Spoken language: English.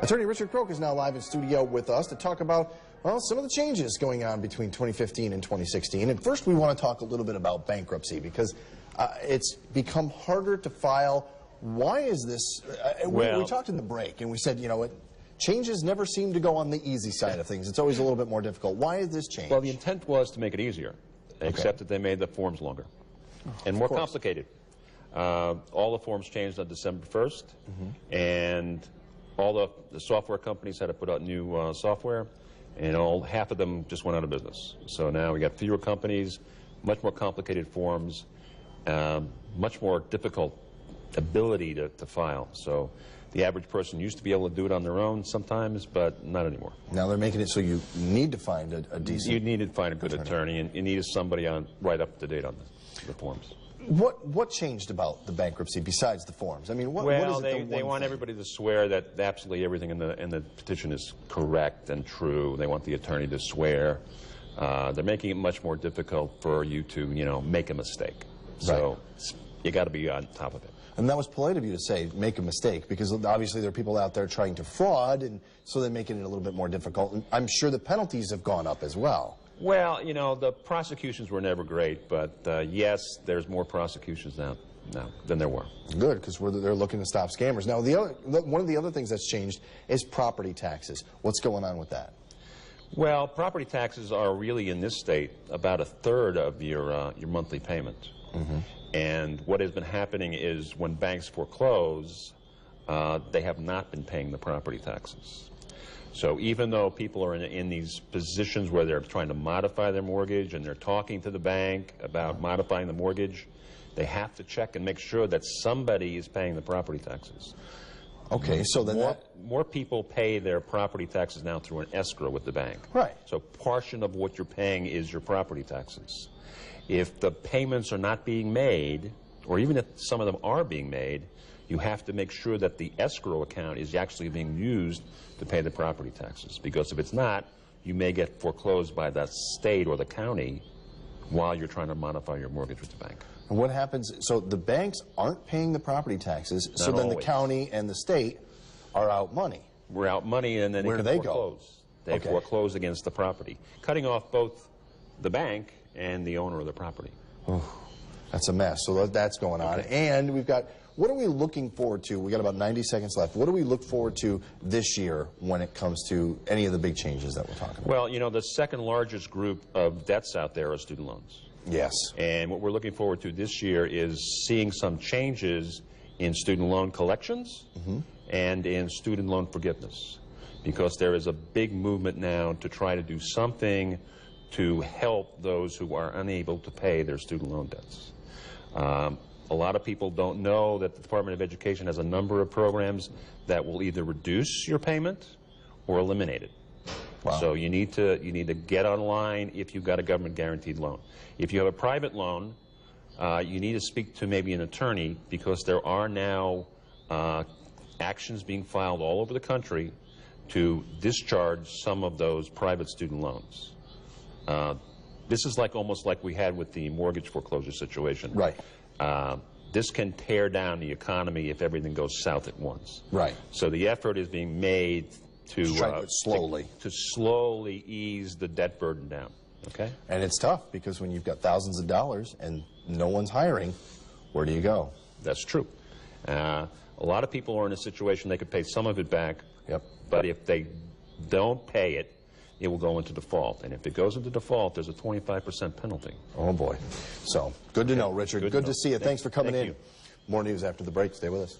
Attorney Richard Croak is now live in studio with us to talk about, well, some of the changes going on between 2015 and 2016. And first we want to talk a little bit about bankruptcy because it's become harder to file. Why is this? We talked in the break and we said, you know, changes never seem to go on the easy side of things. It's always a little bit more difficult. Why is this change? Well, the intent was to make it easier, except that they made the forms longer and more complicated. All the forms changed on December 1st, and all the software companies had to put out new software, and half of them just went out of business. So now we got fewer companies, much more complicated forms, much more difficult ability to file. So the average person used to be able to do it on their own sometimes, but not anymore. Now they're making it so you need to find a decent... You need to find a good attorney, and you need somebody right up to date on the forms. What changed about the bankruptcy besides the forms? I mean, what is it they want everybody to swear that absolutely everything in the petition is correct and true. They want the attorney to swear. They're making it much more difficult for you to, you know, make a mistake. So you got to be on top of it. And that was polite of you to say, make a mistake, because obviously there are people out there trying to fraud, and so they're making it a little bit more difficult. And I'm sure the penalties have gone up as well. Well, you know, the prosecutions were never great, but yes, there's more prosecutions now than there were. Good, because they're looking to stop scammers. Now, one of the other things that's changed is property taxes. What's going on with that? Well, property taxes are really, in this state, about a third of your monthly payment. And what has been happening is when banks foreclose, they have not been paying the property taxes. So even though people are in these positions where they're trying to modify their mortgage and they're talking to the bank about modifying the mortgage, they have to check and make sure that somebody is paying the property taxes. Okay, so then more people pay their property taxes now through an escrow with the bank. Right. So portion of what you're paying is your property taxes. If the payments are not being made, or even if some of them are being made, you have to make sure that the escrow account is actually being used to pay the property taxes. Because if it's not, you may get foreclosed by the state or the county while you're trying to modify your mortgage with the bank. And what happens, so the banks aren't paying the property taxes, so then the county and the state are out money. We're out money, and then where do they go? They foreclose against the property, cutting off both the bank and the owner of the property. Oh, that's a mess. So that's going on. And we've got, what are we looking forward to? We got about 90 seconds left. What do we look forward to this year when it comes to any of the big changes that we're talking about? Well, you know, the second largest group of debts out there are student loans. Yes. And what we're looking forward to this year is seeing some changes in student loan collections and in student loan forgiveness, because there is a big movement now to try to do something to help those who are unable to pay their student loan debts. A lot of people don't know that the Department of Education has a number of programs that will either reduce your payment or eliminate it. Wow. So you need to get online if you've got a government guaranteed loan. If you have a private loan, you need to speak to maybe an attorney, because there are now actions being filed all over the country to discharge some of those private student loans. This is almost like we had with the mortgage foreclosure situation. Right. This can tear down the economy if everything goes south at once. Right. So the effort is being made to slowly ease the debt burden down. Okay. And it's tough, because when you've got thousands of dollars and no one's hiring, where do you go? That's true. A lot of people are in a situation they could pay some of it back. Yep. But if they don't pay it, it will go into default. And if it goes into default, there's a 25% penalty. Oh, boy. So, good to know, Richard. Good to see you. Thanks for coming in. You. More news after the break. Stay with us.